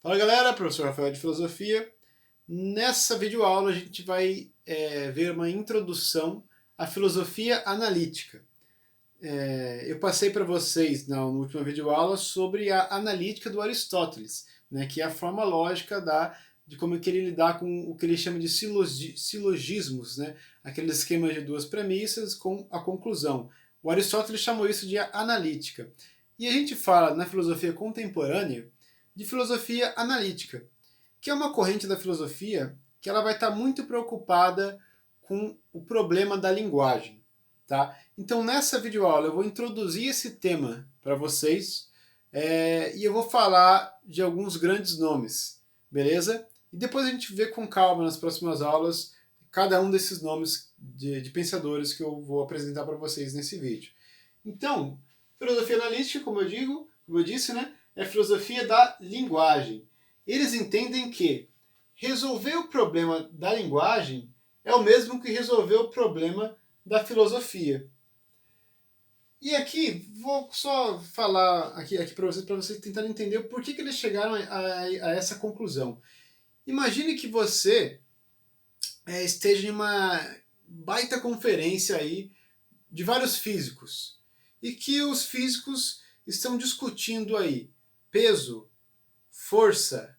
Fala galera, professor Rafael de Filosofia. Nessa videoaula a gente vai ver uma introdução à filosofia analítica. Eu passei para vocês na última videoaula sobre a analítica do Aristóteles, né, que é a forma lógica de como que ele lidar com o que ele chama de silogismos, né, aqueles esquemas de duas premissas com a conclusão. O Aristóteles chamou isso de analítica. E a gente fala na filosofia contemporânea de filosofia analítica, que é uma corrente da filosofia que ela vai estar muito preocupada com o problema da linguagem. Tá? Então, nessa videoaula, eu vou introduzir esse tema para vocês e eu vou falar de alguns grandes nomes, beleza? E depois a gente vê com calma nas próximas aulas cada um desses nomes de pensadores que eu vou apresentar para vocês nesse vídeo. Então, filosofia analítica, como eu disse, né, é a filosofia da linguagem. Eles entendem que resolver o problema da linguagem é o mesmo que resolver o problema da filosofia. E aqui, vou só falar aqui para vocês tentarem entender por que eles chegaram a essa conclusão. Imagine que você esteja em uma baita conferência aí de vários físicos e que os físicos estão discutindo aí peso, força,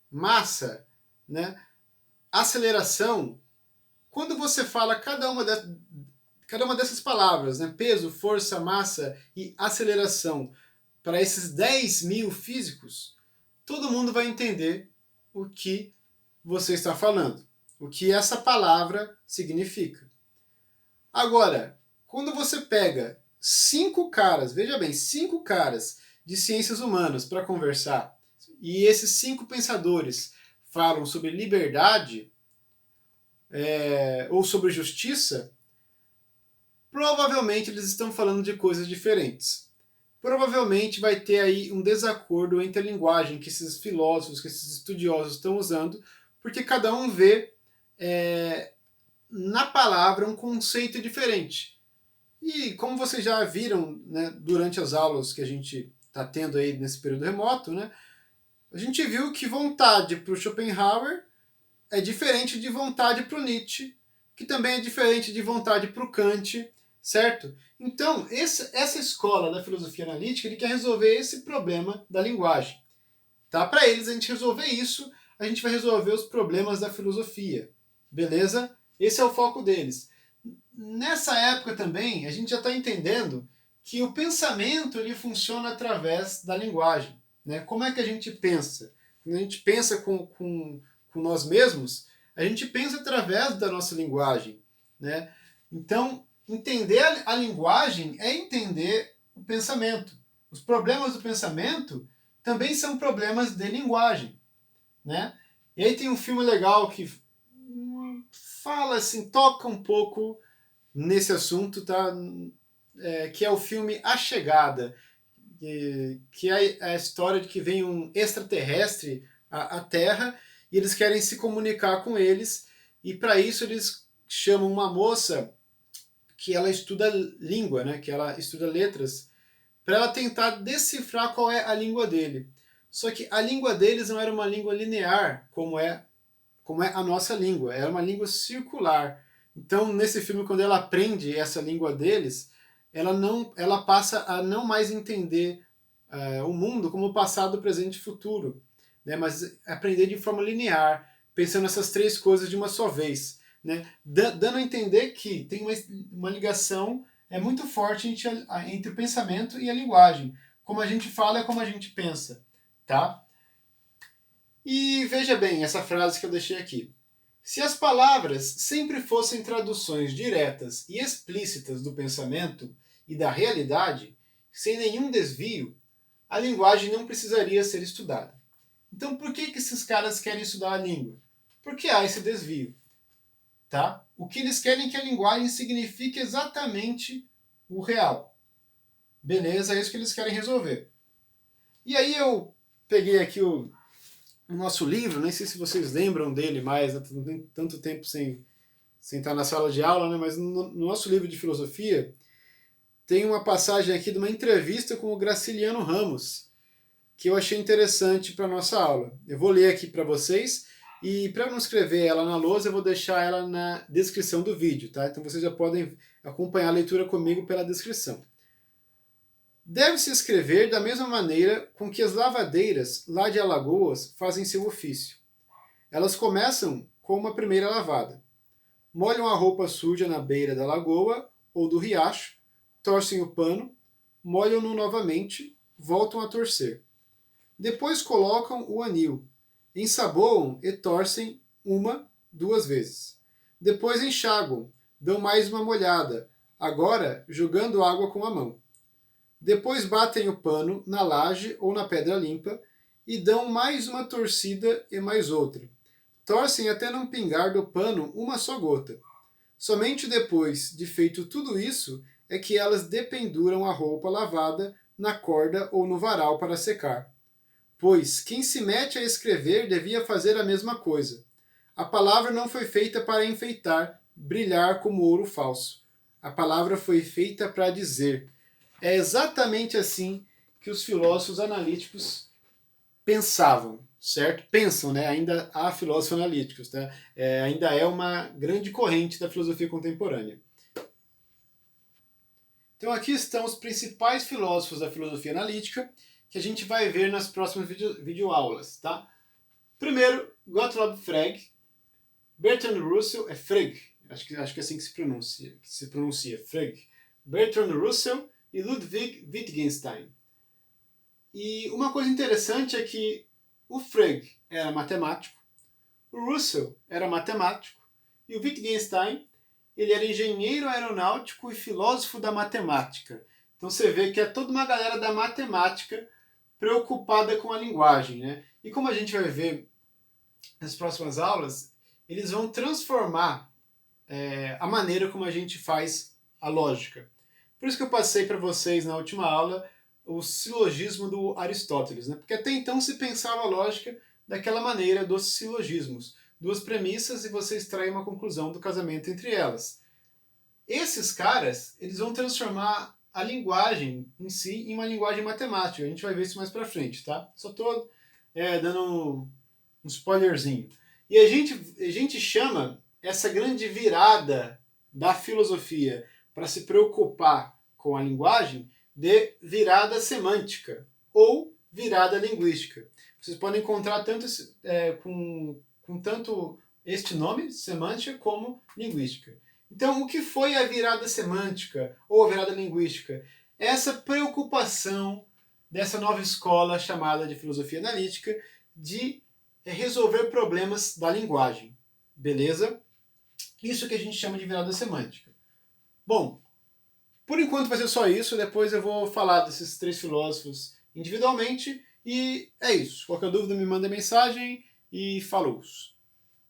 massa, né, aceleração. Quando você fala cada uma dessas palavras, né, peso, força, massa e aceleração, para esses 10 mil físicos, todo mundo vai entender o que você está falando, o que essa palavra significa. Agora, quando você pega 5 caras, veja bem, 5 caras de ciências humanas para conversar, e esses 5 pensadores falam sobre liberdade ou sobre justiça, provavelmente eles estão falando de coisas diferentes. Provavelmente vai ter aí um desacordo entre a linguagem que esses filósofos, que esses estudiosos estão usando, porque cada um vê na palavra um conceito diferente. E como vocês já viram, né, durante as aulas que a gente está tendo aí nesse período remoto, né, a gente viu que vontade para o Schopenhauer é diferente de vontade para o Nietzsche, que também é diferente de vontade para o Kant, certo? Então, essa escola da filosofia analítica ele quer resolver esse problema da linguagem. Tá? Para eles, a gente resolver isso, a gente vai resolver os problemas da filosofia. Beleza? Esse é o foco deles. Nessa época também, a gente já está entendendo que o pensamento ele funciona através da linguagem. Né? Como é que a gente pensa? Quando a gente pensa com nós mesmos, a gente pensa através da nossa linguagem. Né? Então, entender a linguagem é entender o pensamento. Os problemas do pensamento também são problemas de linguagem. Né? E aí tem um filme legal que fala assim, toca um pouco nesse assunto, tá? Que é o filme A Chegada, que é a história de que vem um extraterrestre à Terra e eles querem se comunicar com eles e para isso eles chamam uma moça que ela estuda língua, né? Que ela estuda letras, para ela tentar decifrar qual é a língua dele. Só que a língua deles não era uma língua linear, como é a nossa língua, era uma língua circular. Então, nesse filme, quando ela aprende essa língua deles, ela passa a não mais entender o mundo como passado, presente e futuro, né? Mas aprender de forma linear, pensando essas três coisas de uma só vez, né? Dando a entender que tem uma ligação muito forte entre o pensamento e a linguagem. Como a gente fala é como a gente pensa, tá? E veja bem essa frase que eu deixei aqui. Se as palavras sempre fossem traduções diretas e explícitas do pensamento e da realidade, sem nenhum desvio, a linguagem não precisaria ser estudada. Então por que esses caras querem estudar a língua? Porque há esse desvio. Tá? O que eles querem é que a linguagem signifique exatamente o real. Beleza, é isso que eles querem resolver. E aí eu peguei aqui o nosso livro, nem sei se vocês lembram dele mais, né? Não tem tanto tempo sem estar na sala de aula, né? Mas no nosso livro de filosofia tem uma passagem aqui de uma entrevista com o Graciliano Ramos, que eu achei interessante para a nossa aula. Eu vou ler aqui para vocês e para não escrever ela na lousa, eu vou deixar ela na descrição do vídeo, tá? Então vocês já podem acompanhar a leitura comigo pela descrição. Deve-se escrever da mesma maneira com que as lavadeiras lá de Alagoas fazem seu ofício. Elas começam com uma primeira lavada. Molham a roupa suja na beira da lagoa ou do riacho, torcem o pano, molham-no novamente, voltam a torcer. Depois colocam o anil, ensaboam e torcem uma, duas vezes. Depois enxaguam, dão mais uma molhada, agora jogando água com a mão. Depois batem o pano na laje ou na pedra limpa e dão mais uma torcida e mais outra. Torcem até não pingar do pano uma só gota. Somente depois de feito tudo isso é que elas dependuram a roupa lavada na corda ou no varal para secar. Pois quem se mete a escrever devia fazer a mesma coisa. A palavra não foi feita para enfeitar, brilhar como ouro falso. A palavra foi feita para dizer. É exatamente assim que os filósofos analíticos pensavam, certo? Pensam, né? Ainda há filósofos analíticos, tá? Ainda é uma grande corrente da filosofia contemporânea. Então aqui estão os principais filósofos da filosofia analítica que a gente vai ver nas próximas videoaulas, tá? Primeiro, Gottlob Frege, Bertrand Russell, Frege, acho que é assim que se pronuncia, Frege, Bertrand Russell e Ludwig Wittgenstein. E uma coisa interessante é que o Frege era matemático, o Russell era matemático e o Wittgenstein ele era engenheiro aeronáutico e filósofo da matemática. Então você vê que é toda uma galera da matemática preocupada com a linguagem, né? E como a gente vai ver nas próximas aulas, eles vão transformar a maneira como a gente faz a lógica. Por isso que eu passei para vocês na última aula o silogismo do Aristóteles, né? Porque até então se pensava a lógica daquela maneira dos silogismos. Duas premissas e você extrai uma conclusão do casamento entre elas. Esses caras, eles vão transformar a linguagem em si em uma linguagem matemática. A gente vai ver isso mais pra frente, tá? Só tô dando um spoilerzinho. E a gente chama essa grande virada da filosofia para se preocupar com a linguagem de virada semântica ou virada linguística. Vocês podem encontrar tanto com tanto este nome, semântica, como linguística. Então, o que foi a virada semântica ou a virada linguística? Essa preocupação dessa nova escola chamada de filosofia analítica de resolver problemas da linguagem. Beleza? Isso que a gente chama de virada semântica. Bom, por enquanto vai ser só isso, depois eu vou falar desses três filósofos individualmente e é isso. Qualquer dúvida me manda mensagem e falou!